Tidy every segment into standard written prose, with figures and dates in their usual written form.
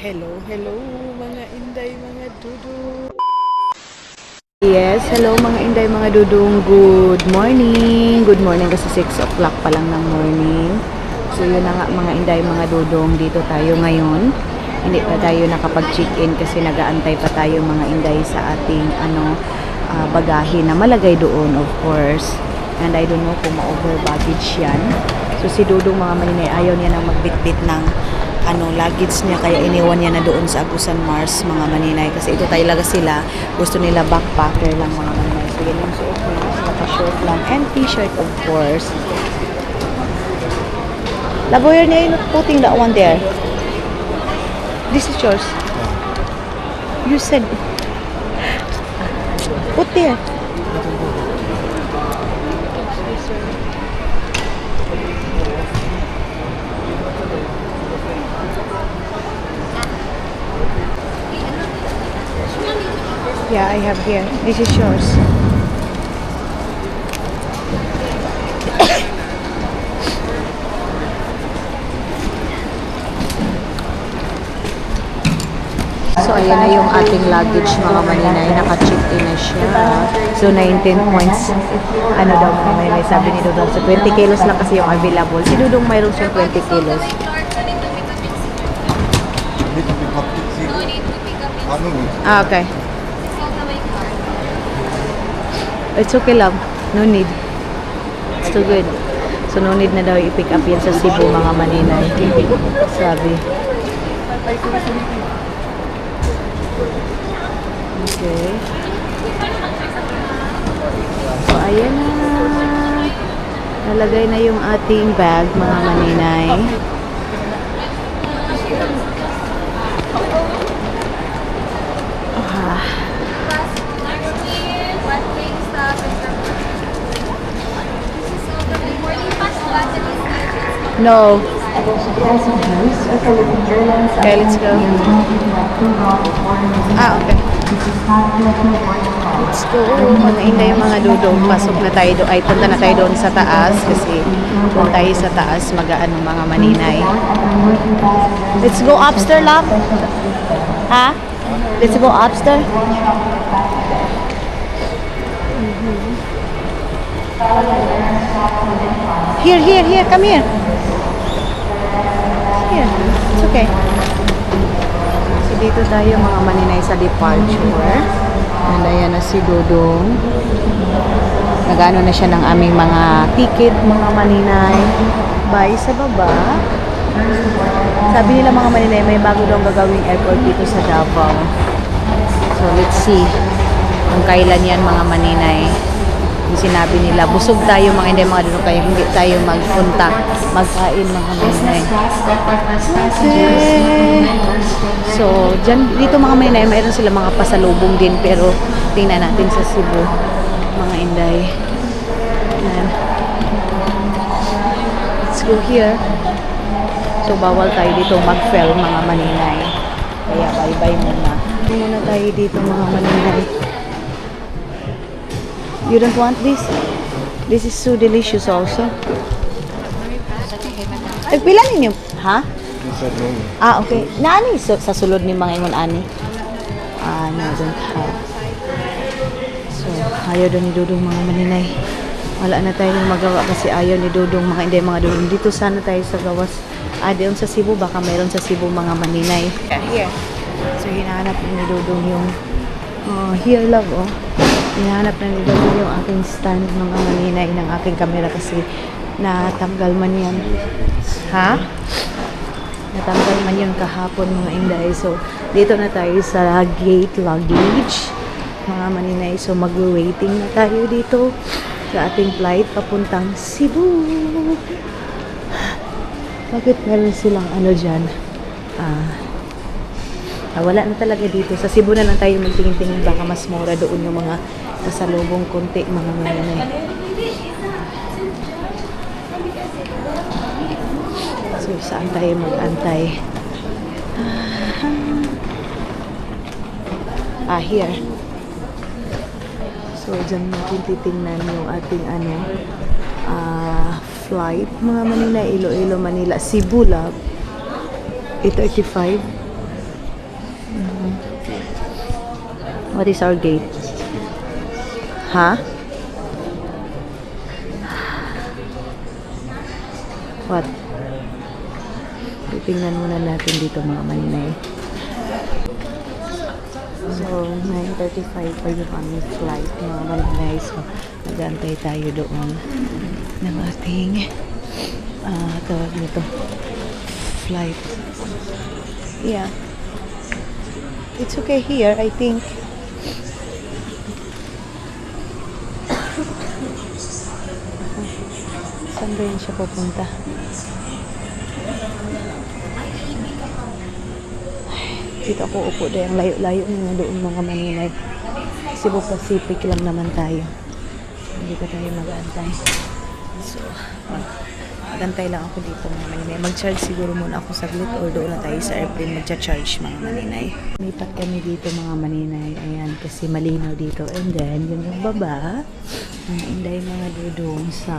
Hello, hello mga inday, mga dudong. Yes, hello mga inday, mga dudong. Good morning. Good morning kasi 6 o'clock pa lang ng morning. So yun na nga mga inday, mga dudong. Dito tayo ngayon. Hindi pa tayo nakapag-check-in kasi nagaantay pa tayo mga inday sa ating bagahe na malagay doon, of course. And I don't know kung ma-over baggage yan. So si Dudong mga maninay, ayaw niya nang magbitbit ng luggage niya, kaya iniwan niya na doon sa Agusan Mars mga maninay, kasi ito talaga sila, gusto nila backpacker lang mga maninay. So yan yung suot niya, naka-short lang and t-shirt of course. Labo, you're not putting that one there. This is yours. You said put there. Yeah, I have here. This is yours. So, ayan na yung ating luggage mga maninay. Naka-check-in na siya. So, 19 points. Ano daw mga maninay? Sabi ni Dudong. So, 20 kilos lang kasi yung available. Si Dudong mayroon siyang 20 kilos. Ah, okay. It's okay lang. No need. It's too good. So, no need na daw i-pick up yan sa Cebu mga maninay. Sabi. Okay. So, ayan na. Nalagay na yung ating bag, mga maninay. No. Okay, let's go. Ah, okay. Let's go. Mga inday yung mga dudong. Pasok na tayo doon. Ay, punta na tayo doon sa taas. Kasi kung tayo sa taas, mag-ano mga maninay. Let's go upstairs, love. Ha? Let's go upstairs. Here. Come here. Here. It's okay. So, dito tayo mga maninay sa departure. And ayan na si Dudong. Nag-ano na siya ng aming mga ticket, mga maninay. Bye sa baba. Sabi nila mga maninay, may bago daw gagawing airport dito sa Davao. So, let's see kung kailan yan mga maninay. Yung sinabi nila, busog tayo mga hindi mga dito, kaya hindi tayo magpunta magkain mga maninay. Okay. So, dito mga maninay, mayroon sila mga pasalubong din, pero tingnan natin sa Cebu mga inday. Ayan. Let's go here. So, bawal tayo dito mag-fell mga maninay, kaya bye-bye muna. Muna tayo dito mga maninay. You don't want this? This is so delicious also. Pila ninyo? Ha? Ah, okay. Naani sa sulod ni mga ingon ani? Ah, no, don't have. So, ayaw daw ni Dudong mga maninay. Wala na tayong magawa kasi ayaw ni Dudong mga hindi mga Dudong. Dito sana tayo sa gawas. Doon sa Cebu, baka mayroon sa Cebu mga maninay. Here. So, hinahanap ni Dudong yung here love, oh. Hinahanap na nila yung aking stand mga maninay ng aking camera kasi natanggal man yan. Ha? Natanggal man yun kahapon mga inday. So, dito na tayo sa gate luggage mga maninay. So, mag-waiting na tayo dito sa ating flight papuntang Cebu. Bakit meron silang ano dyan? Wala na talaga dito. Sa Cebu na lang tayo magtingin-tingin. Baka mas mura doon yung mga pasalubong konti mga maninay. So, saan tayo mag-antay? Here. So, dyan natin titingnan yung ating flight. Mga Manila, Iloilo, Manila, Cebu, lab. 8:35. What is our gate? Ha? What? Titingnan muna natin dito mga maninay. So, 9:35 pa yung aming flight mga maninay. So, nag-antay tayo doon ng ating tawag nito flight. Yeah. It's okay here, I think. Saan ba yun siya pupunta? Dito ako upo dahil ang layo-layo nga doon mga maninay. Cebu Pacific lang naman tayo. Hindi ka tayo mag-aantay. So, mag-antay lang ako dito mga maninay. Mag-charge siguro muna ako saglit or doon na tayo sa airplane mag-charge mga maninay. Lipat kami dito mga maninay. Ayan, kasi malinaw dito. And then, yung baba, ang inday mga dudong sa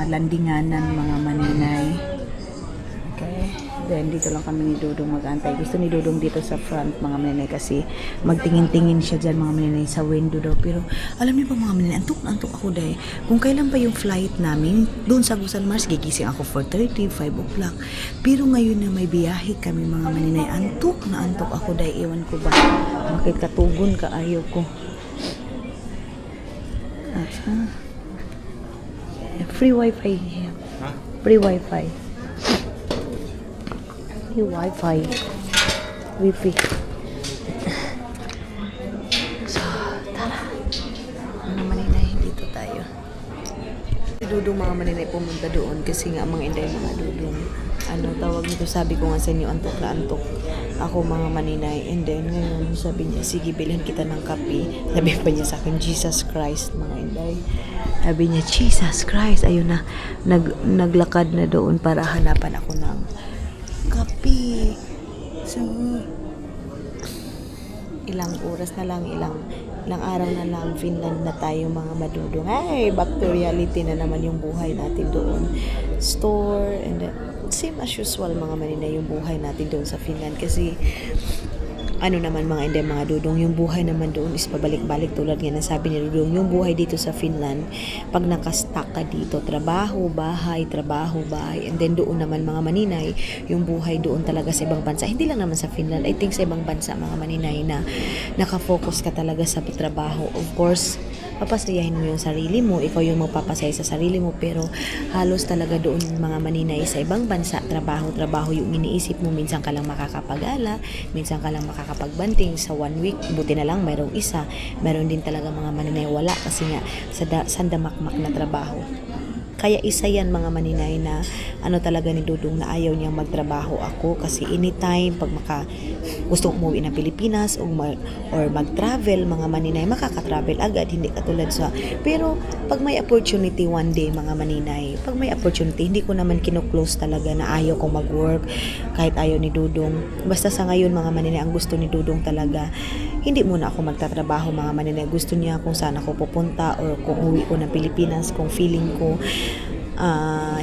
landingan ng mga maninay. Okay. Then, dito lang kami ni Dudong mag-antay. Gusto ni Dudong dito sa front, mga maninay, kasi magtingin-tingin siya dyan, mga maninay, sa window daw. Pero, alam niyo ba, mga maninay, antok na antok ako dahil. Kung kailan pa yung flight namin, doon sa Agusan Mars, gigising ako 4:30, 5 o'clock. Pero ngayon na may biyahe kami, mga maninay, antok na antok ako dahil. Ewan ko ba, bakit katugon ka, ayaw ko. Free wifi here. Free wifi. Free wifi. Wifi. So, tara. Mga maninay, dito tayo. Dudong mga maninay pumunta doon kasi nga mga inday mga dudong. Tawag nito, sabi ko nga sa inyo, antok na antok ako mga maninay. And then ngayon sabi niya, sige bilhin kita ng kape. Sabi pa niya sa akin, Jesus Christ mga inday. Sabi niya, Jesus Christ, ayun na, naglakad na doon para hanapan ako ng kape. So, ilang oras na lang, ilang araw na lang, Finland na tayo mga madudong. Ay, back to reality na naman yung buhay natin doon. Store, and then, same as usual mga maninay yung buhay natin doon sa Finland. Kasi, naman mga hindi mga dudong, yung buhay naman doon is pabalik-balik tulad nga ng sabi ni Dudong, yung buhay dito sa Finland, pag nakastuck ka dito, trabaho, bahay, and then doon naman mga maninay, yung buhay doon talaga sa ibang bansa, hindi lang naman sa Finland, I think sa ibang bansa mga maninay na nakafocus ka talaga sa trabaho. Of course, papasayahin mo yung sarili mo, ikaw yung magpapasaya sa sarili mo, pero halos talaga doon mga maninay sa ibang bansa, trabaho yung iniisip mo. Minsan ka lang makakapag-ala, minsan ka lang makakapagbanting sa 1 week, buti na lang mayroong isa, mayroon din talaga mga maninay wala kasi nga sandamakmak na trabaho. Kaya isa yan mga maninay na talaga ni Dudong na ayaw niyang magtrabaho ako kasi anytime pag gusto umuwi ng Pilipinas or mag-travel mga maninay, makaka-travel agad, hindi katulad sa, pero pag may opportunity one day mga maninay, pag may opportunity, hindi ko naman kino-close talaga na ayaw kong mag-work kahit ayaw ni Dudong. Basta sa ngayon mga maninay, ang gusto ni Dudong talaga, hindi muna ako magtatrabaho mga maninay. Gusto niya kung saan ako pupunta or kung uwi ko ng Pilipinas, kung feeling ko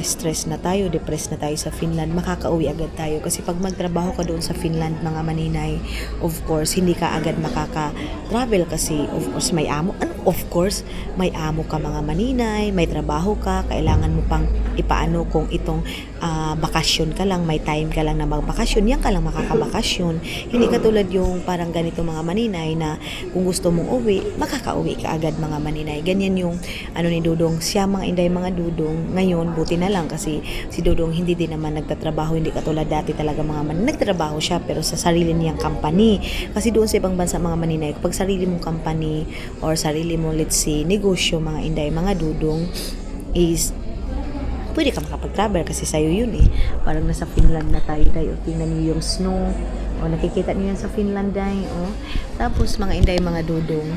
stress na tayo, depressed na tayo sa Finland, makakauwi agad tayo. Kasi pag magtrabaho ka doon sa Finland mga maninay, of course, hindi ka agad makaka-travel kasi of course may amo. May amo ka mga maninay, may trabaho ka, kailangan mo pang ipaano kung itong bakasyon ka lang, may time ka lang na magbakasyon, yan ka lang makakabakasyon. Hindi katulad yung parang ganito mga maninay na kung gusto mong uwi, makakauwi ka agad mga maninay. Ganyan yung ni Dudong, siya mga inday mga Dudong. Ngayon, buti na lang kasi si Dudong hindi din naman nagtatrabaho, hindi katulad dati talaga mga maninay. Nagtrabaho siya pero sa sarili niyang company. Kasi doon sa ibang bansa mga maninay, kapag sarili mong company or sarili mong let's say negosyo mga inday mga Dudong is pwede ka makapag-travel kasi sa'yo yun eh. Parang nasa Finland na tayo tayo. Tingnan niyo yung snow. O, nakikita niyo yan sa Finland dahil. O. Tapos, mga inday, mga Dudong,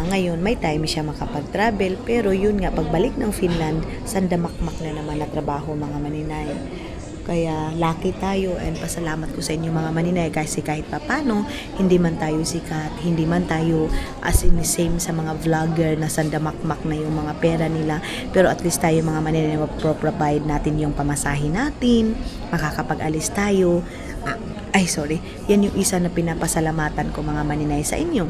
ngayon, may time siya makapag-travel. Pero yun nga, pagbalik ng Finland, sandamakmak na naman na trabaho, mga maninay. Kaya lucky tayo and pasalamat ko sa inyo mga maninay kasi kahit papano hindi man tayo sikat, hindi man tayo as in the same sa mga vlogger na sandamakmak na yung mga pera nila, pero at least tayo mga maninay mapro-provide natin yung pamasahe natin, makakapag-alis tayo. yan yung isa na pinapasalamatan ko mga maninay sa inyo.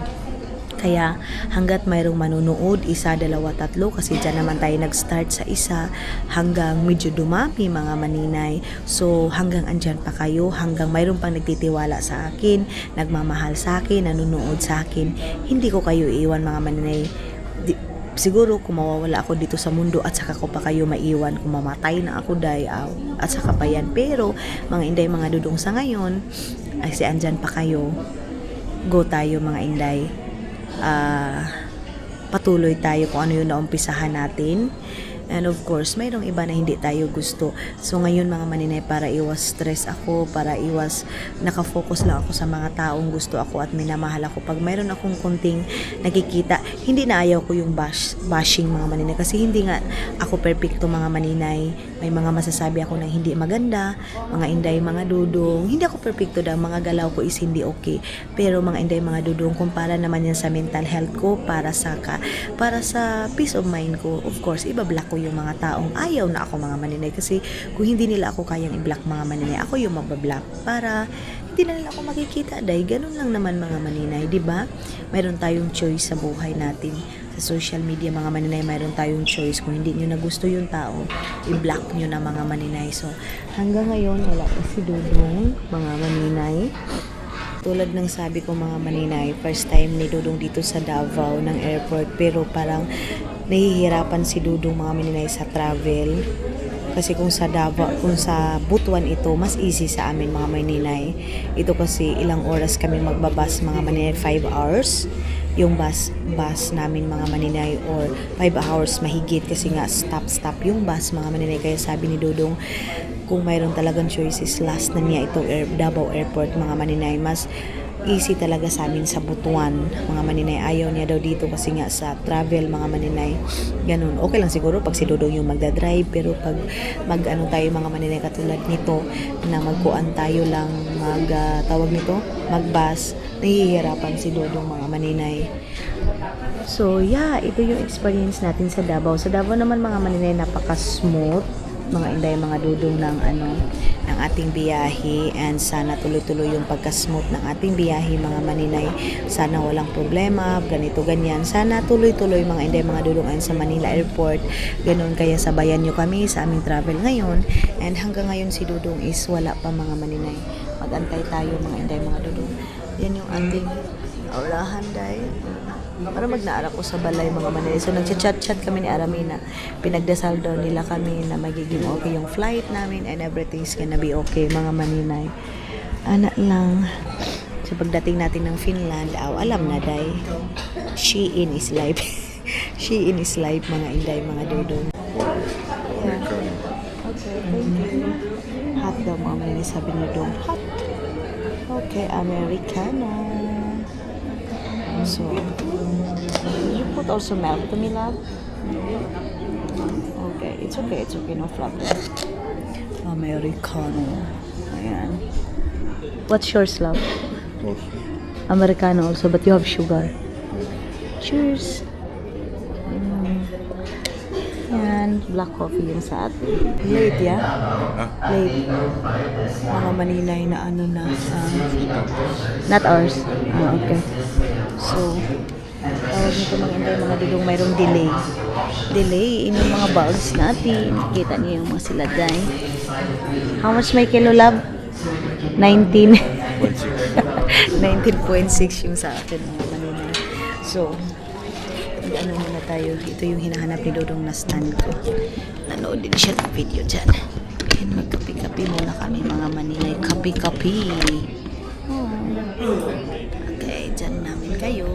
Kaya hanggat mayroong manunood, isa, dalawa, tatlo, kasi dyan naman tayo nag-start sa isa hanggang medyo dumami mga maninay. So hanggang andyan pa kayo, hanggang mayroong pang nagtitiwala sa akin, nagmamahal sa akin, nanonood sa akin, hindi ko kayo iiwan mga maninay. Siguro kung mawawala ako dito sa mundo at saka ko pa kayo maiwan, kung mamatay na ako dayaw at saka pa yan. Pero mga inday, mga dudong sa ngayon, ay si andyan pa kayo, go tayo mga inday. Patuloy tayo kung ano yung naumpisahan natin. And of course, mayroong iba na hindi tayo gusto. So ngayon mga maninay, para iwas stress ako, para iwas nakafocus lang ako sa mga taong gusto ako at minamahal ako. Pag mayroon akong kunting nakikita, hindi na ayaw ko yung bashing mga maninay, kasi hindi nga ako perfecto mga maninay. May mga masasabi ako na hindi maganda, mga inday, mga dudong, hindi ako perfecto daw, mga galaw ko is hindi okay. Pero mga inday, mga dudong, kumpara naman yan sa mental health ko, para sa peace of mind ko, of course, ibablock ko yung mga taong ayaw na ako mga maninay, kasi kung hindi nila ako kayang i-block mga maninay, ako yung magbablock para hindi na nila ako makikita. Dahil ganun lang naman mga maninay, di ba? Mayroon tayong choice sa buhay natin. Sa social media mga maninay, mayroon tayong choice. Kung hindi nyo na gusto yung tao, i-block nyo na mga maninay. So hanggang ngayon wala pa si Dudong mga maninay. Tulad ng sabi ko mga maninay, first time ni Dudong dito sa Davao ng airport, pero parang nahihirapan si Dudong mga maninay sa travel. Kasi kung sa Davao, kung sa Butuan ito, mas easy sa amin mga maninay. Ito kasi ilang oras kami magbabas mga maninay, 5 hours. Yung bus namin mga maninay, or 5 hours mahigit, kasi nga stop yung bus mga maninay. Kaya sabi ni Dudong, kung mayroon talagang choices, last na niya ito Davao Airport mga maninay. Mas easy talaga sa amin sa Butuan mga maninay. Ayaw niya daw dito kasi nga sa travel mga maninay. Ganun. Okay lang siguro pag si Dudong yung magdadrive, pero pag tayo mga maninay katulad nito na magkuan tayo lang, magbus, nahihirapan si Dudong mga maninay. So yeah, ito yung experience natin sa Davao. Sa Davao naman mga maninay, napaka-smooth mga inday, mga dudong ng ng ating biyahe, and sana tuloy-tuloy yung pagka-smooth ng ating biyahe mga maninay. Sana walang problema, ganito ganyan. Sana tuloy-tuloy mga inday, mga dudong sa Manila Airport. Ganun, kaya sabayan nyo kami sa aming travel ngayon. And hanggang ngayon si Dudong is wala pa mga maninay. Magantay tayo mga inday, mga dudong. Yan yung ating aurahan day. Para magnaara ko sa balay mga maninay. So nagchat-chat kami ni Aramina. Pinagdasal daw nila kami na magiging okay yung flight namin and everything's gonna be okay mga maninay. Anak lang. So pagdating natin ng Finland, alam na day. Shein is life. Shein is life mga inday, mga dudong. Yeah. Okay, thank you. Hot daw mga maninay, sabi ni Dong. Hot. Okay, Americano. So, you put also milk to me, love? Okay, it's okay, no problem. Americano. Ayan. What's yours, love? Also. Americano also, but you have sugar. Cheers! Yan, black coffee yung sa atin. Late, yeah? Late. Mga maninay na not ours. Okay. So, tawag nito mga dudong, mayroong delay. Delay in yung mga bags natin. Kita niyo yung mga siladay. How much may kilo, love? 19. 19.6 yung sa akin mga maninay. So, muna tayo. Ito yung hinahanap ni Dudong na stand ko. Nanood din siya ng video dyan. And magkapi-kapi muna kami mga maninay. Kapi-kapi. Okay, dyan namin kayo.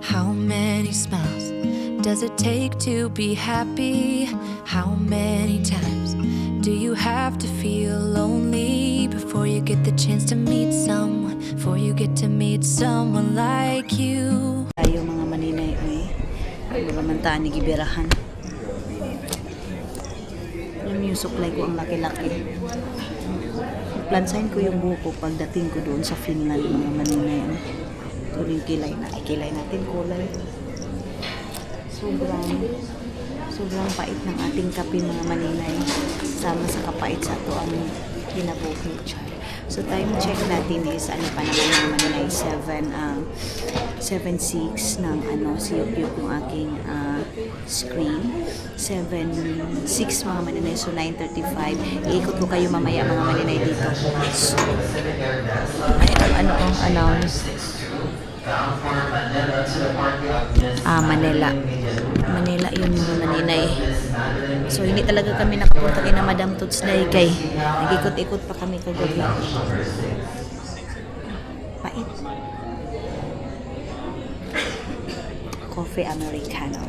How many smiles does it take to be happy? How many times do you have to feel lonely before you get the chance to meet someone? Before you get to meet someone like you? Tayo mga maninay ay magamantaan ni Gibirahan. Yung suklay ko ang laki-laki. Plansahin ko yung buhok ko pagdating ko doon sa Finland, mga maninay. Ito rin kilay na. Kilay natin kulay. Sobrang pait ng ating kape, mga maninay. Sama sa kapait sa ito ang kinabuhi. So time check natin is ano pa naman mga maninay, 7:06 ng siyok yung aking screen. 7:06 mga maninay, so 9:35. Iikot ko kayo mamaya mga maninay dito. So, announce. Manila yun mga maninay. So hindi talaga kami nakapunta kay na Madam Toots Day kay nag-ikot-ikot pa kami kagabi. Pait. Coffee Americano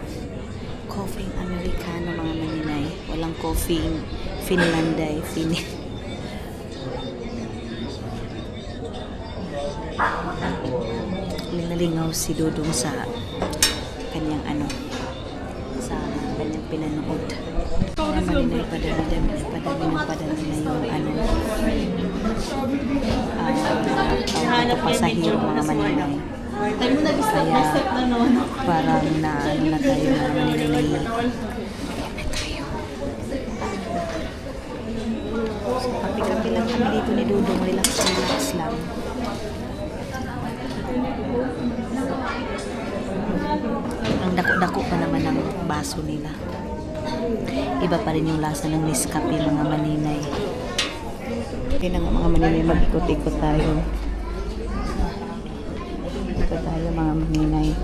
mga maninay. Walang coffee Finlanday. Nalingaw si Dudong sa kanyang sa kanyang pinanood. Maninay, padami na yung pasahero mga maninay. Kaya parang na tayo mga maninay. So kapi-kapi lang kami dito ni Dudong, relax lang. Ang dako-dako pa naman ang baso nila. Iba pa rin yung lasa ng Nescafe mga maninay. Okay na mga maninay, mag-ikot-ikot tayo. Ikot tayo mga maninay.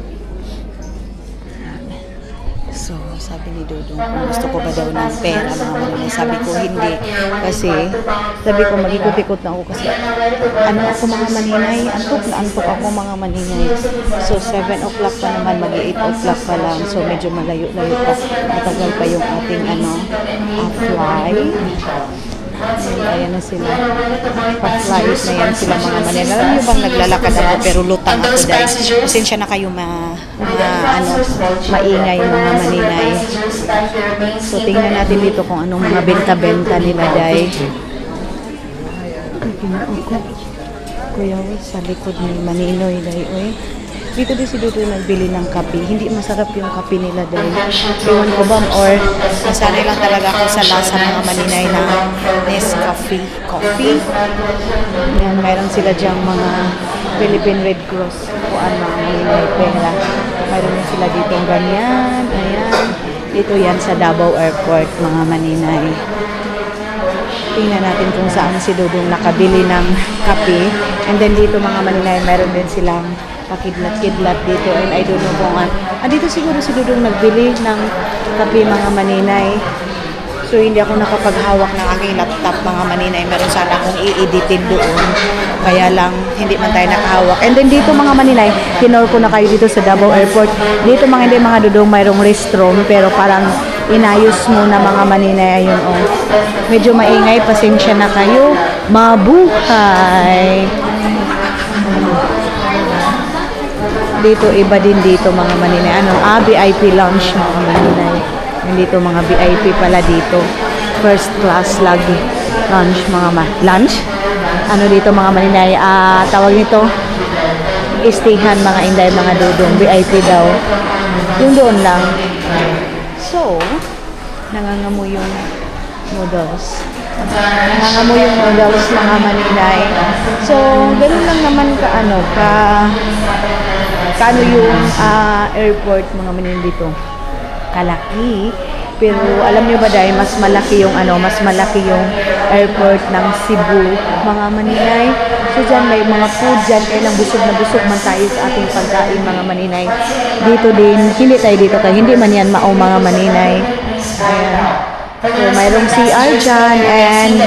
So, sabi ni Dudong kung gusto ko ba daw ng pera mga maninay. Sabi ko hindi. Kasi, sabi ko mag-ikot-ikot na ako kasi ako mga maninay, antok ako mga maninay. So, 7 o'clock pa naman, mag-8 o'clock pa lang. So, medyo malayo-layo pa. Matagal pa yung ating fly. Ayan na sila. Pa-flight na yan sila mga maninay. Alam niyo bang naglalakad ako pero lutang ako dahil. Pasensya na kayo maingay mga maninay. So tingnan natin dito kung anong mga benta-benta nila dahil. Kuya, sa likod ni Maninoy dahil. Dito din si Dudu nagbili ng kape. Hindi masarap yung kape nila dahil iwan ko ba or nasanay lang talaga ako sa lasa mga maninay na Nescafe coffee. Yan, mayroon sila dyang mga Philippine Red Cross kuan mga maninay pera. Mayroon din sila dito ganyan. Ayan. Dito yan sa Davao Airport mga maninay. Tingnan natin kung saan si Dudong nakabili ng kape. And then dito mga maninay, mayroon din silang pakidlat-kidlat dito. And I don't know kung dito siguro si Dudong nagbili ng kape mga maninay. So hindi ako nakapaghawak ng aking laptop mga maninay. Meron sana akong i-editin doon. Kaya lang hindi man tayo nakahawak. And then dito mga maninay, tinor ko na kayo dito sa Davao Airport. Dito mga Dudong mayroong restroom pero parang inayos muna mga maninay. Ayun medyo maingay, pasensya na kayo. Mabuhay! Dito iba din dito mga maninay. VIP lounge mga maninay. Dito mga VIP pala dito. First class lagi. Lunch mga lunch? Dito mga maninay, tawag nito istayhan mga inday mga Dudong. VIP daw. Yung doon lang. So, nangangamoy yung noodles. Nangangamoy yung noodles mga maninay. So, ganun lang naman kaano yung airport mga maninay dito. Kalaki. Pero alam niyo ba dahil mas malaki yung airport ng Cebu mga maninay. So dyan may mga food dyan. Kaya lang busog na busog man tayo sa ating pagkain mga maninay. Dito din, hindi tayo dito kaya hindi man yan mga maninay. Ayan. So mayroong CR dyan and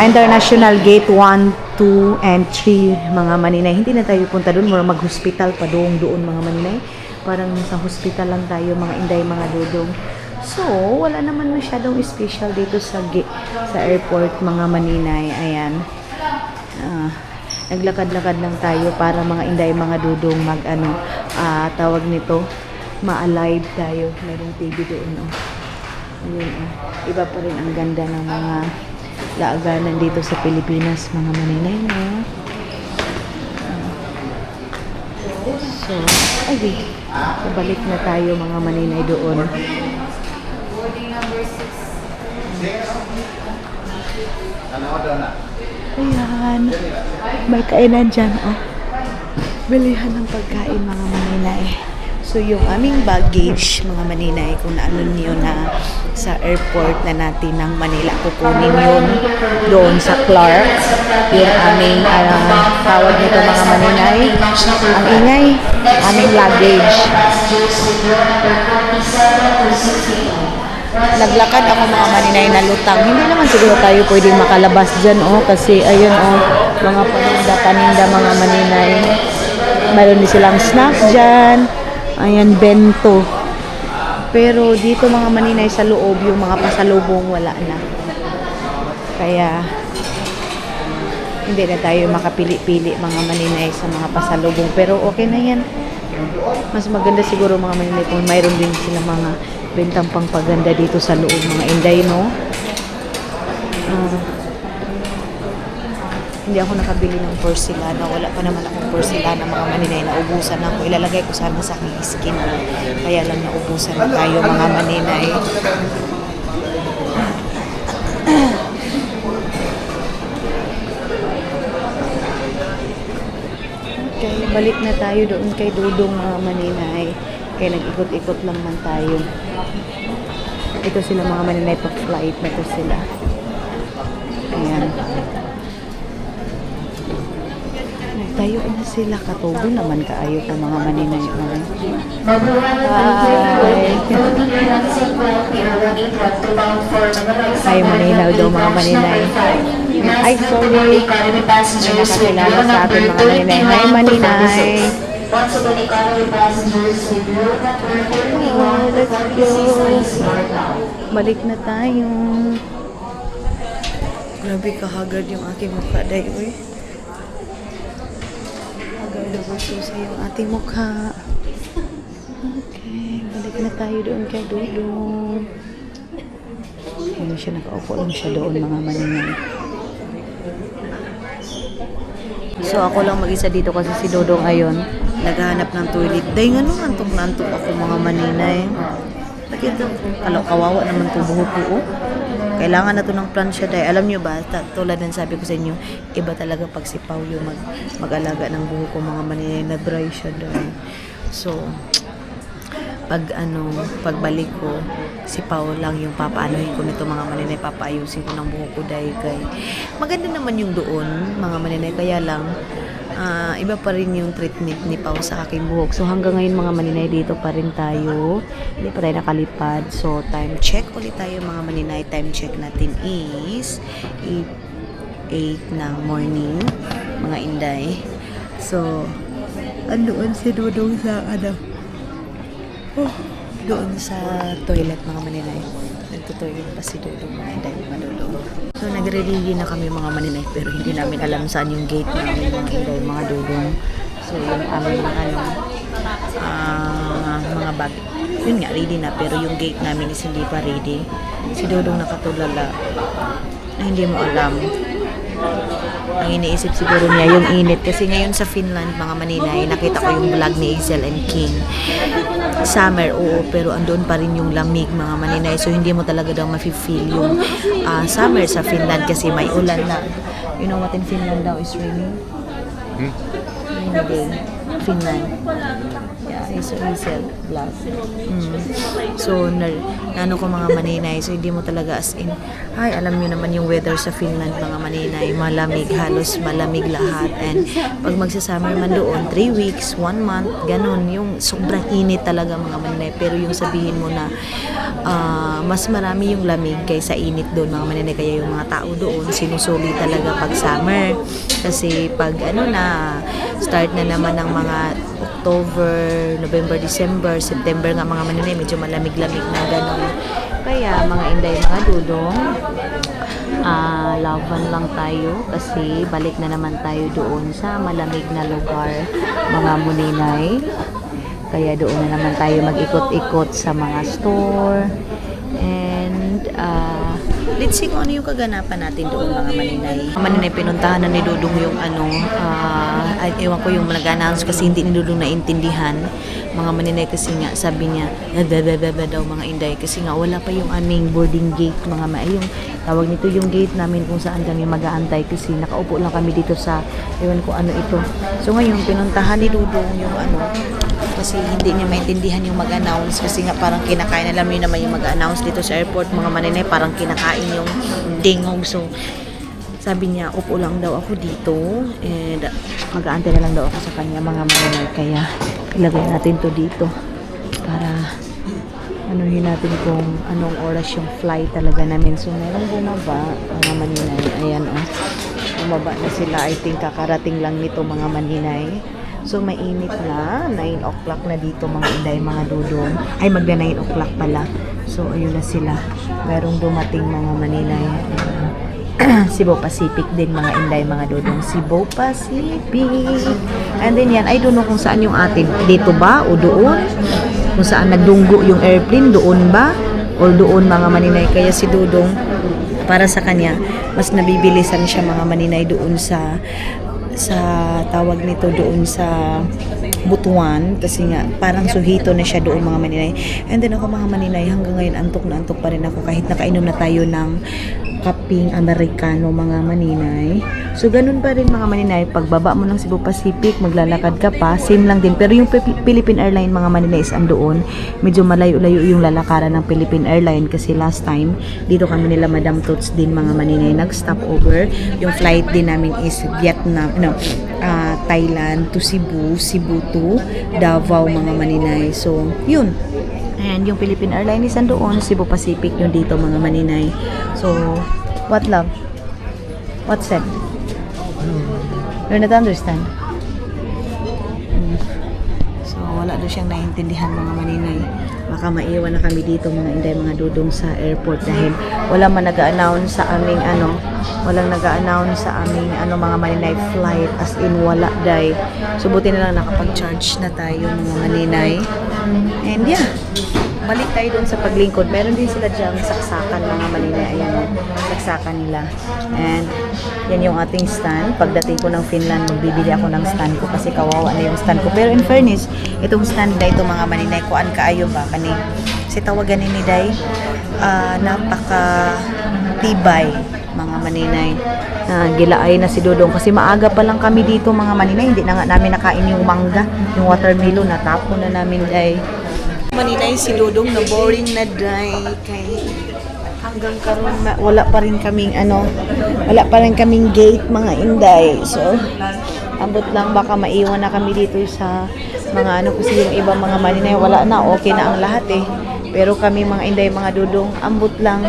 International Gate 1, 2, and 3 mga maninay. Hindi na tayo punta doon. Mura mag-hospital pa doon mga maninay. Parang sa hospital lang tayo mga inday mga Dudong. So, wala naman masyadong special dito sa airport mga maninay. Ayan. Naglakad-lakad lang tayo para mga inday mga Dudong tawag nito, ma-alive tayo. Mayroong TV doon. Ayun, iba pa rin ang ganda ng mga laaganan dito sa Pilipinas, mga maninay, no? So, ay, balik na tayo mga maninay doon. Ayan. May kainan dyan, oh. Bilihan ng pagkain, mga maninay. So, yung aming baggage, mga maninay, kung naano niyo na sa airport na natin ng Manila, kukunin yun doon sa Clark. Yung aming, tawag nito mga maninay. Ang ingay, aming luggage. Naglakad ako mga maninay na lutang. Hindi naman siguro tayo pwedeng makalabas dyan, oh. Kasi, ayun, oh, mga paninda, mga maninay. Mayroon din silang snack dyan. Ayan, bento. Pero dito mga maninay sa loob, yung mga pasalubong wala na. Kaya, hindi na tayo makapili-pili mga maninay sa mga pasalubong. Pero okay na yan. Mas maganda siguro mga maninay kung mayroon din sila mga bentang pangpaganda dito sa loob, mga inday, no? Hindi ako nakabili ng porcelana. Wala pa naman akong porcelana, mga maninay. Naubusan ako. Ilalagay ko sana sa aking skin. Kaya lang naubusan na tayo, mga maninay. Okay, balik na tayo doon kay Dudong, mga maninay. Kaya nag-ikot-ikot lang man tayo. Ito sila mga maninay, pa-flight na ito sila. Ayan. Tayo na sila, katubo naman kaayo po mga maninay. Hi Maninaw daw mga maninay. Ay, sorry. May nakakilala sa atin mga maninay. Hi Maninay. Oh, let's go. Balik na tayo. Grabe kahagad yung aking mukha day, uy. Versus yung ating mukha. Okay, balik na tayo doon kay Dudong. Ayun siya, nakaupo lang siya doon mga maninay. So ako lang mag-isa dito kasi si Dudong ayon naghahanap ng toilet. Dahil nga nung antok ako mga maninay. Nakita ko, kawawa naman itong buhok ko. Kailangan na ito ng plansya dahil alam nyo ba, tulad ng sabi ko sa inyo, iba talaga pag si Pao yung mag-alaga ng buhok ko mga maninay na dry siya dahil. So, pagbalik ko, si Pao lang yung papaanohin ko nito mga maninay, papaayusin ko ng buhok ko dahil kay maganda naman yung doon mga maninay, kaya lang iba pa rin yung treatment ni Pao sa aking buhok. So hanggang ngayon mga maninay dito pa rin tayo. Hindi pa tayo nakalipad. So time check ulit tayo mga maninay. Time check natin is 8 ng morning mga inday. So andoon si Dudong sa doon sa toilet mga maninay. Nagtutoilet pa si Dudong mga inday, mga Dudong. So nagre-ready na kami mga maninay pero hindi namin alam saan yung gate namin mga inday, mga Dudong. So yung aming mga bag. Yun nga, ready na pero yung gate namin is hindi pa ready. Si Dudong nakatulala na hindi mo alam. Ang iniisip siguro niya yung init kasi ngayon sa Finland mga maninay, nakita ko yung vlog ni Hazel and King. Summer, oo, pero andun pa rin yung lamig mga maninay, so hindi mo talaga daw mafe-feel yung summer sa Finland kasi may ulan na. You know what in Finland daw is raining? Rainy day. Finland. Yeah, it's Hazel vlog. So, nano ko mga maninay, so hindi mo talaga as in, ay, alam nyo naman yung weather sa Finland mga maninay, malamig, halos malamig lahat, and pag magsasummer man doon, 3 weeks, 1 month, ganun, yung sobrang init talaga mga maninay, pero yung sabihin mo na mas marami yung lamig kaysa init doon mga maninay, kaya yung mga tao doon sinusuli talaga pag summer, kasi pag start na naman ng mga October, November, December, September nga mga maninay, medyo malamig-lamig na gano'n. Kaya mga inday, mga Dudong, laban lang tayo kasi balik na naman tayo doon sa malamig na lugar mga maninay. Kaya doon na naman tayo mag-ikot-ikot sa mga store and let's see kung ano yung kaganapan natin doon mga maninay. Mga maninay, pinuntahan na ni Dudong yung ay, ewan ko yung nag-announce kasi hindi ni Dudong naintindihan. Mga maninay kasi nga, sabi niya, daw mga inday kasi nga wala pa yung aming boarding gate yung tawag nito yung gate namin kung saan kami mag-aantay kasi nakaupo lang kami dito sa ewan ko ano ito. So ngayon, pinuntahan ni Dudong yung kasi hindi niya maintindihan yung mag-announce kasi nga parang kinakain, alam niyo naman yung mag-announce dito sa airport mga maninay, parang kinakain yung dingog. So sabi niya upo lang daw ako dito and mag-aantay na lang daw ako sa kanya mga maninay, kaya ilagay natin to dito para anuhin natin kung anong oras yung flight talaga namin. So merong bumaba mga maninay, ayan bumaba na sila, I think kakarating lang nito mga maninay. So mainit na, 9 o'clock na dito mga inday, mga dudong. Ay magda 9 o'clock pala. So ayun na sila. Merong dumating mga maninay. Cebu Pacific din mga inday, mga dudong. Cebu Pacific. And then yan, I don't know kung saan yung atin. Dito ba o doon? Kung saan nagdunggo yung airplane, doon ba? Or doon mga maninay. Kaya si Dudong, para sa kanya, mas nabibilisan siya mga maninay doon sa tawag nito doon sa Butuan kasi nga parang suhito na siya doon mga maninay. And then ako mga maninay, hanggang ngayon antok na antok pa rin ako kahit nakainom na tayo ng kaping Amerikano mga maninay. So ganun pa rin mga maninay, pagbaba mo ng Cebu Pacific, maglalakad ka pa, same lang din. Pero yung Philippine Airlines mga maninay is andoon. Medyo malayo-layo yung lalakaran ng Philippine Airlines kasi last time, dito kami nila Madam Tots din mga maninay nag-stop over. Yung flight din namin is Vietnam, Thailand to Cebu, Cebu to Davao mga maninay. So, yun. And yung Philippine Airlines is andoon, Cebu Pacific yung dito mga maninay. So, what love? What said? You're not understand? So, wala doon siyang naintindihan mga maninay. Baka maiwan na kami dito mga inday, mga dudong sa airport dahil wala man nag-a-announce sa aming walang nag-a-announce sa aming mga maninay flight, as in wala day. So, buti na lang nakapag-charge na tayo mga maninay. And yeah, balik tayo dun sa paglingkod. Meron din sila dyan saksakan mga maninay. Ayan, saksakan nila. And yan yung ating stand. Pagdating ko ng Finland, magbibili ako ng stand ko kasi kawawa na yung stand ko. Pero in fairness, itong stand na ito mga maninay, kuan kaayo ba kani? Kasi tawagan ni Day, napaka tibay mga maninay. Gilaay na si Dudong kasi maaga pa lang kami dito mga maninay. Hindi na nga namin nakain yung mangga, yung watermelon, natapon na namin day. Maninay si Dudong na boring na day kay hanggang karon wala pa rin kaming gate mga inday. So ambot lang, baka maiwan na kami dito sa mga kasi yung ibang mga maninay wala na, okay na ang lahat pero kami mga inday, mga dudong, ambot lang.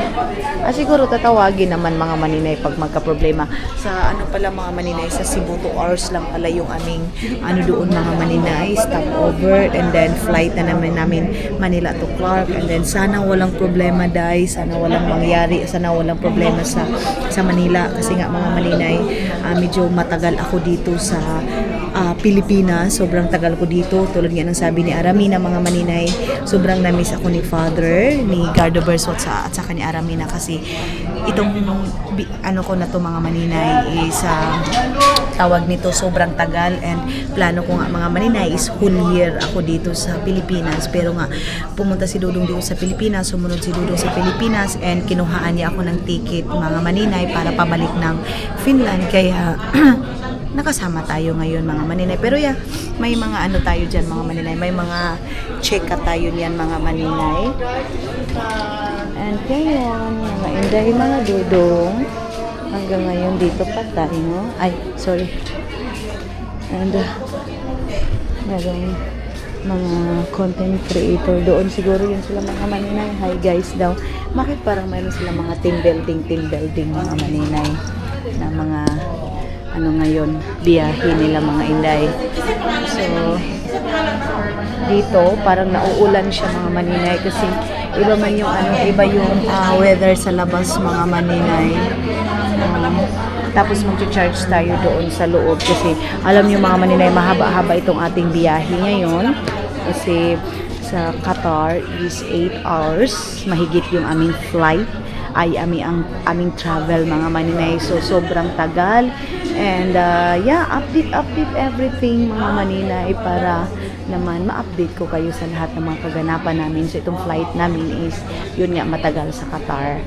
Siguro tatawagin naman mga maninay pag magka-problema. Sa pala mga maninay, sa Cebu 2 hours lang pala yung aming doon mga maninay, stop over and then flight na naman namin Manila to Clark. And then sana walang problema day, sana walang mangyari, sana walang problema sa Manila kasi nga mga maninay, medyo matagal ako dito sa Pilipinas. Sobrang tagal ko dito. Tulad nga ng sabi ni Aramina mga maninay, sobrang namiss ako ni Father, ni Gardo Bersot at saka ni Aramina kasi itong ko na to mga maninay is tawag nito sobrang tagal, and plano ko nga mga maninay is whole year ako dito sa Pilipinas. Pero nga pumunta si Dudong dito sa Pilipinas, sumunod si Dudong sa Pilipinas and kinuhaan niya ako ng ticket mga maninay para pabalik ng Finland, kaya nakasama tayo ngayon mga maninay. Pero yeah, may mga tayo dyan mga maninay, may mga check-up tayo niyan mga maninay. And ngayon, mga inday, mga dudong, hanggang ngayon dito pa tayo. Ay, sorry. And merong mga content creator doon, siguro yun sila mga maninay. Hi guys daw. Bakit parang mayroon sila mga team building mga maninay na mga ngayon, biyahe nila mga inday. So, dito, parang nauulan siya mga maninay kasi iba man yung iba yung weather sa labas mga maninay. Tapos mag-charge tayo doon sa loob kasi alam niyo mga maninay, mahaba-haba itong ating biyahe ngayon kasi sa Qatar is 8 hours, mahigit yung aming flight. ay aming travel mga maninay. So sobrang tagal and yeah, update everything mga maninay para naman ma-update ko kayo sa lahat ng mga kaganapan namin. So itong flight namin is yun nga matagal sa Qatar.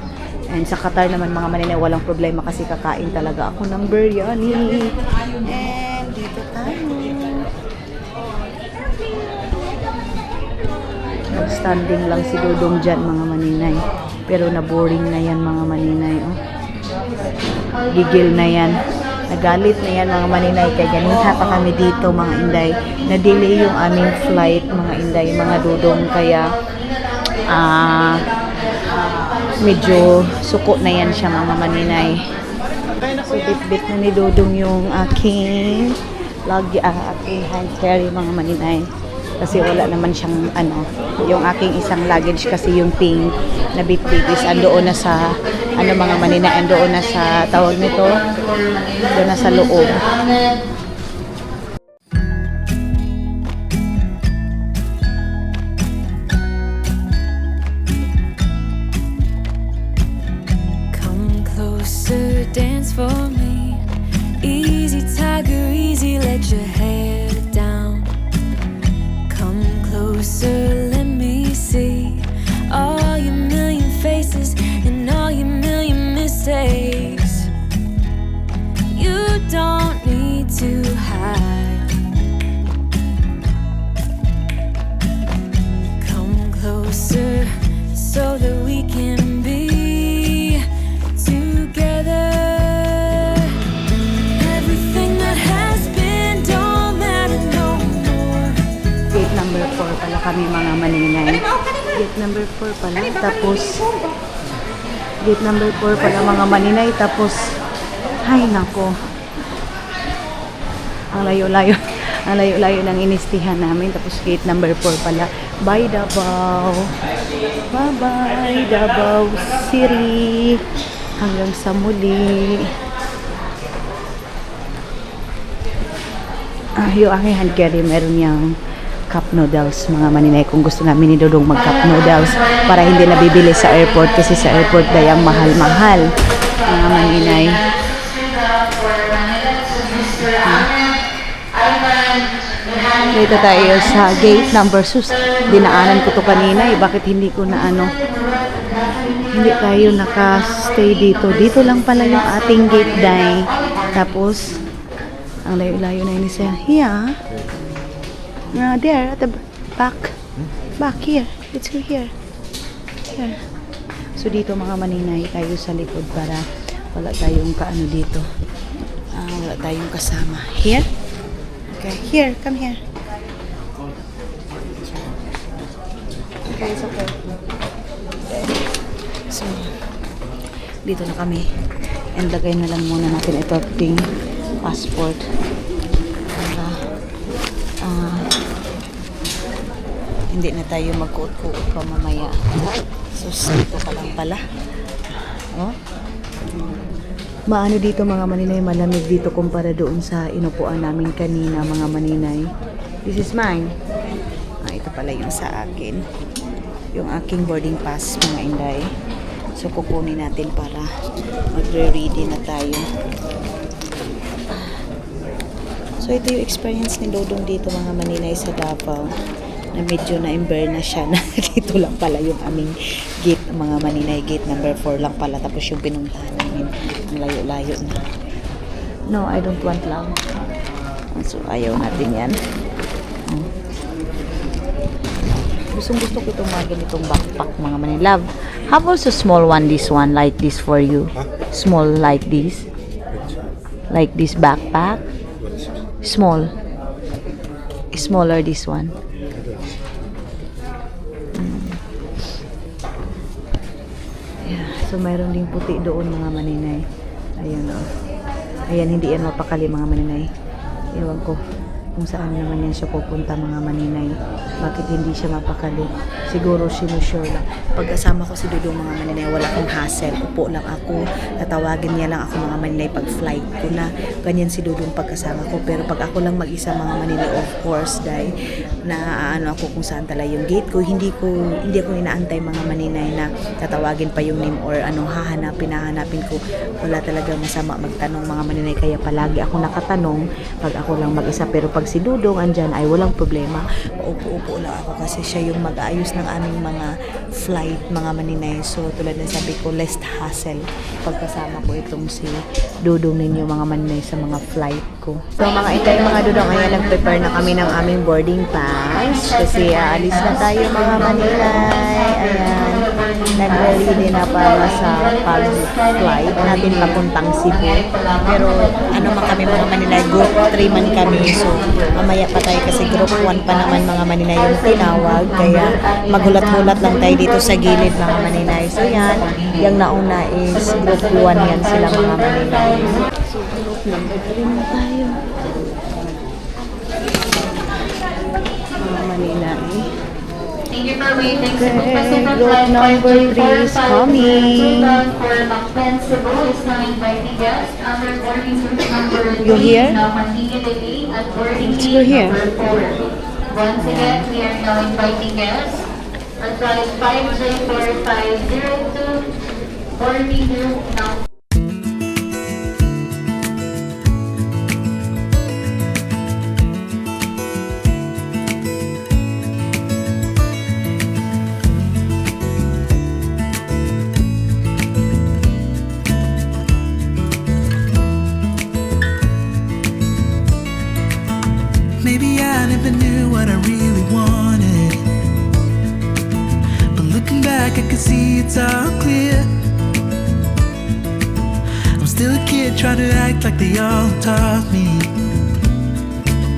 And sa Qatar naman mga maninay walang problema kasi kakain talaga ako ng biryani. And dito tayo. Standing lang si Dodong dyan mga maninay. Pero na-boring na yan mga maninay. Oh. Gigil na yan. Nagalit na yan mga maninay. Kaya ganita pa kami dito mga inday. Na-delay yung aming flight mga inday, mga Dodong. Kaya medyo suko na yan siya mga maninay. So bit-bit na ni Dodong yung aking hand carry mga maninay. Kasi wala naman siyang yung aking isang luggage kasi yung pink na bit-bit is andoon na sa mga manina, andoon na sa tawag nito, doon na sa loob. Come closer, dance for me. Easy tiger, easy, let your hair down. Come closer, let me see all your million faces and all your million mistakes. You don't need to hide. Come closer so that we can be together. Everything that has been don't matter no more. Gate number 4 pala kami mga maninay. Gate number 4 pala. Tapos, gate number 4 pala mga maninay. Tapos, ay nako. Ang layo-layo. Ang layo-layo ng inistihan namin. Tapos, gate number 4 pala. Bye Davao. Bye-bye Davao City. Hanggang sa muli. Yung aking hand carry, meron niyang cup noodles mga maninay kung gusto namin ni Dodong mag cup noodles para hindi nabibili sa airport kasi sa airport dayang mahal-mahal mga maninay. Dito tayo sa gate number sus. Dinaanan ko to kanina bakit hindi ko na hindi tayo naka-stay dito. Dito lang pala yung ating gate day. Tapos ang layo-layo na yun siya. Here. There at the back here. It's here. Here. So dito mga maninay tayo sa likod para wala tayong kaano dito. Wala tayong kasama. Here? Okay, here. Come here. Okay, it's okay. So, dito na kami. And lagay na lang muna natin ito ating passport. Para hindi na tayo magkuot-kuot pa mamaya. So, dito pa lang pala. Oh. Maano dito mga maninay, malamig dito kumpara doon sa inupuan namin kanina mga maninay. This is mine. Ito pala yung sa akin. Yung aking boarding pass mga inday. So, kukunin natin para magre-ready na tayo. So, ito yung experience ni Dodong dito mga maninay sa Davao. Na medyo na-ember na siya na dito lang pala yung aming gate mga maninay. Gate number 4 lang pala. Tapos yung pinuntahan namin ang layo-layo na. No, I don't want lang. So, ayaw natin yan. Gustong-gusto ko itong mga ganitong backpack mga maninay. Love, have also small one, this one, like this for you. Small like this. Like this backpack. Small. Smaller this one. Yeah. So mayroon ding puti doon mga maninay. Ayan o. Ayan, hindi yan mapakali mga maninay. Ewan ko. kung saan naman yan siya pupunta mga maninay. Bakit hindi siya mapakali? Siguro sinusure lang. Pag kasama ko si Dudong mga maninay, wala akong hassle. Upo lang ako. Tatawagin niya lang ako mga maninay pag flight ko na. Ganyan si Dudong pagkasama ko. Pero pag ako lang mag-isa mga maninay, of course, dahil naaano ako kung saan tala yung gate ko. Hindi ako inaantay mga maninay na tatawagin pa yung name or ano, hahanapin ko. Wala talaga masama magtanong mga maninay. Kaya palagi ako nakatanong pag ako lang mag-isa. Pero pag si Dudong andyan ay walang problema. Upo-upo lang ako kasi siya yung mag-aayos ng aming mga flight mga maninay. So tulad ng sabi ko, less hassle pagkasama ko itong si Dudong ninyo mga maninay sa mga flight ko. So mga itay mga Dudong, ayan nag-prepare na kami ng aming boarding pass kasi aalis na tayo mga maninay. Ayan, nag-ready na para sa pag-flight natin papuntang Cebu. Pero ano man kami mga maninay, group 3 man kami. So mamaya pa tayo kasi group 1 pa naman mga maninay yung tinawag. Kaya maghulat-hulat lang tayo dito sa gilid mga maninay. So yan, yung nauna is group 1 yan sila mga maninay. So group number 3 na tayo. Mga maninay. Thank you for waiting. Okay, group number 3 is coming. For Mactan Cebu is now inviting guests. Under boarding group number 3 You here? is now continuing at boarding Let's gate go here. number 4. Once again, we are now inviting guests. On flight 5J4502, boarding group now. Maybe I never knew what I really wanted, but looking back I can see it's all clear. I'm still a kid trying to act like they all taught me,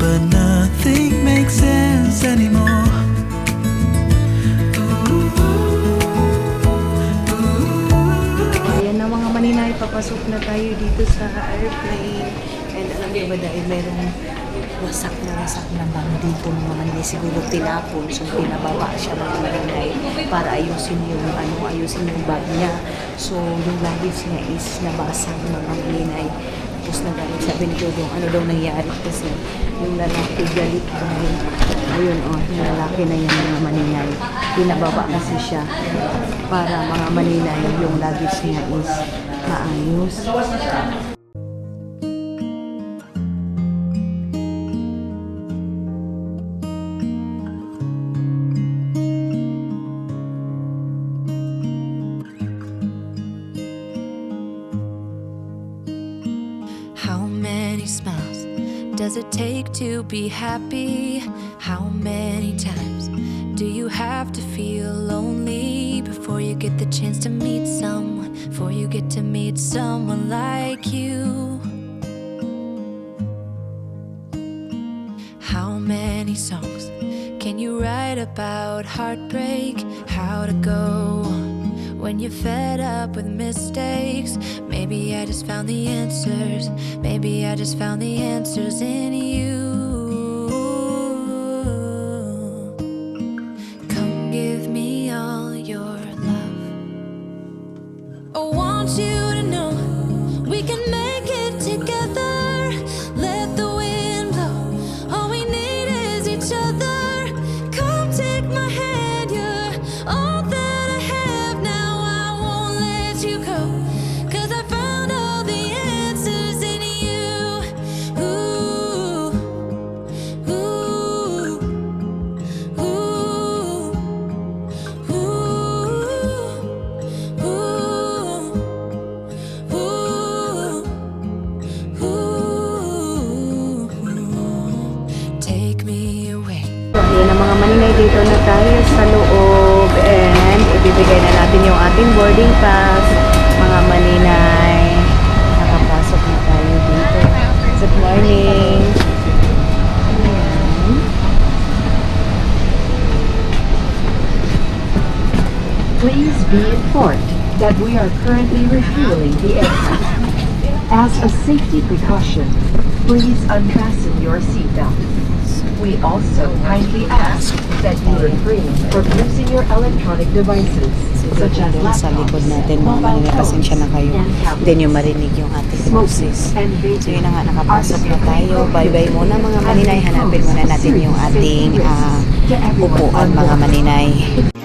but nothing makes sense anymore. Ayan na mga maninay, papasok na tayo dito sa airplane. And alam niyo ba dahil merong wasak na bang dito mga maninay, siguro tinapon. So pinababa siya mga maninay para ayusin yung bag niya. So yung luggage niya is nabasag mga maninay. Tapos nagalit sabi ni Dudong, ano daw nangyari kasi yung lalaki galit dahil ayun yung lalaki na yan mga maninay. Pinababa kasi siya para mga maninay yung luggage niya is maayos. How many smiles does it take to be happy? How many times do you have to feel lonely before you get the chance to meet someone? Before you get to meet someone like you? How many songs can you write about heartbreak? How to go on when you're fed up with mistakes? Maybe I just found the answers. Maybe I just found the answers in you. Come give me all your love. I want you to know we can make it together. Let the wind blow. All we need is each other. Come take my hand. You're all that I have now. I won't let you go. 'Cause I found all the answers in you. Ooh, ooh, ooh, ooh, ooh. Take me away. So, ayan ang mga maninay, dito na tayo sa loob and ibibigay na natin yung ating boarding pass. Mga maninay, nakapasok na tayo dito. Good morning. Ayan. Please be informed that we are currently refueling the aircraft. As a safety precaution, please unfasten your seatbelt. We also kindly ask that you refrain from using your electronic devices, such as Doon sa likod laptops, natin mga mobile maninay, pasensya na kayo. phones, and Hindi nyo tablets. marinig yung ating Smoking boses. and So vaping yun na nga, are nakapasok na tayo. significant Bye-bye muna mga maninay. Hanapin muna natin yung ating to everyone upuan on mga board. maninay.